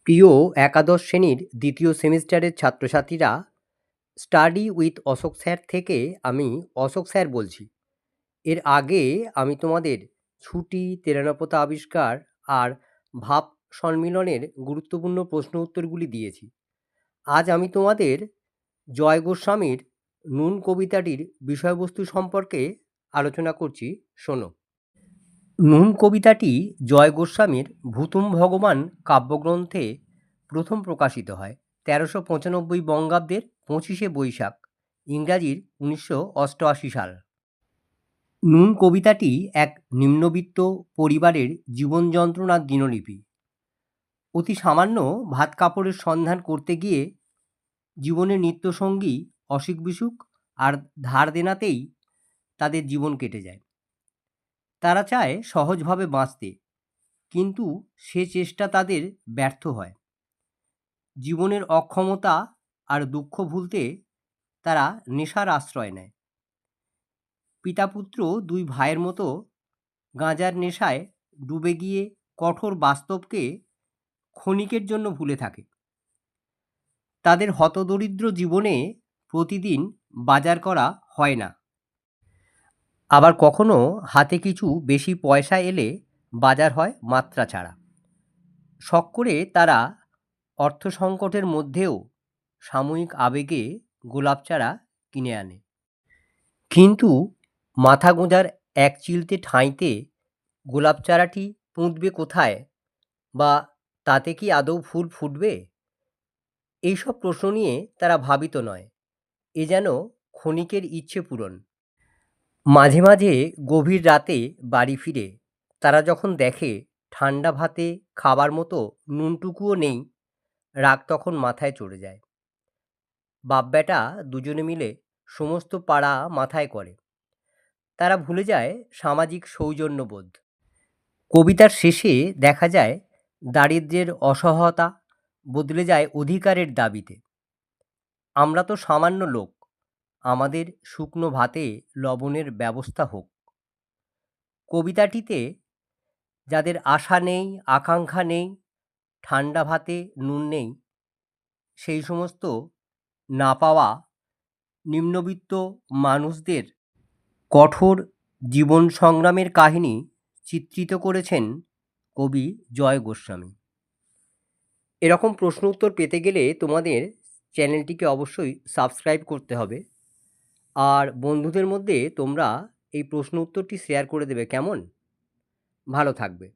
প্রিয় একাদশ শ্রেণীর দ্বিতীয় সেমিস্টারের ছাত্রছাত্রীরা, স্টাডি উইথ অশোক স্যার থেকে আমি অশোক স্যার বলছি। এর আগে আমি তোমাদের ছুটি, তেরানপতা আবিষ্কার আর ভাব সম্মিলনের গুরুত্বপূর্ণ প্রশ্ন উত্তরগুলি দিয়েছি। আজ আমি তোমাদের জয় গোস্বামীর নুন কবিতাটির বিষয়বস্তু সম্পর্কে আলোচনা করছি, শোনো। নুন কবিতাটি জয় গোস্বামীর ভূতুম ভগবান কাব্যগ্রন্থে প্রথম প্রকাশিত হয় ১৩৯৫ বঙ্গাব্দের ২৫শে বৈশাখ, ইংরাজির ১৯৮৮ সাল। নুন কবিতাটি এক নিম্নবিত্ত পরিবারের জীবন যন্ত্রণার দিনলিপি। অতি সামান্য ভাত কাপড়ের সন্ধান করতে গিয়ে জীবনের নিত্যসঙ্গী অসুখ বিসুখ আর ধার দেনাতেই তাদের জীবন কেটে যায়। তারা চায় সহজভাবে বাঁচতে, কিন্তু সে চেষ্টা তাদের ব্যর্থ হয়। জীবনের অক্ষমতা আর দুঃখ ভুলতে তারা নেশার আশ্রয় নেয়। পিতা পুত্র দুই ভাইয়ের মতো গাঁজার নেশায় ডুবে গিয়ে কঠোর বাস্তবকে ক্ষণিকের জন্য ভুলে থাকে। তাদের হতদরিদ্র জীবনে প্রতিদিন বাজার করা হয় না, আবার কখনো হাতে কিছু বেশি পয়সা এলে বাজার হয় মাত্রা ছাড়া। শখ করে তারা অর্থ সংকটের মধ্যেও সাময়িক আবেগে গোলাপ চারা কিনে আনে। কিন্তু মাথা গোঁজার এক চিলতে ঠাঁইতে গোলাপ চারাটি পুঁতবে কোথায়, বা তাতে কি আদৌ ফুল ফুটবে? এইসব প্রশ্ন নিয়ে তারা ভাবিত নয়। এ যেন ক্ষণিকের ইচ্ছে পূরণ। মাঝে মাঝে গভীর রাতে বাড়ি ফিরে তারা যখন দেখে ঠান্ডা ভাতে খাবার মতো নুনটুকুও নেই, রাগ তখন মাথায় চড়ে যায়। বাপ বেটা দুজনে মিলে সমস্ত পাড়া মাথায় করে। তারা ভুলে যায় সামাজিক সৌজন্যবোধ। কবিতার শেষে দেখা যায় দারিদ্র্যের অসহায়তা বদলে যায় অধিকারের দাবিতে। আমরা তো সামান্য লোক, আমাদের শুকনো ভাতে লবণের ব্যবস্থা হোক। কবিতাটিতে যাদের আশা নেই, আকাঙ্ক্ষা নেই, ঠান্ডা ভাতে নুন নেই, সেই সমস্ত না পাওয়া নিম্নবিত্ত মানুষদের কঠোর জীবন সংগ্রামের কাহিনী চিত্রিত করেছেন কবি জয় গোস্বামী। এরকম প্রশ্ন উত্তর পেতে গেলে তোমাদের চ্যানেলটিকে অবশ্যই সাবস্ক্রাইব করতে হবে, আর বন্ধুদের মধ্যে তোমরা এই প্রশ্ন উত্তরটি শেয়ার করে দেবে, কেমন? ভালো থাকবে।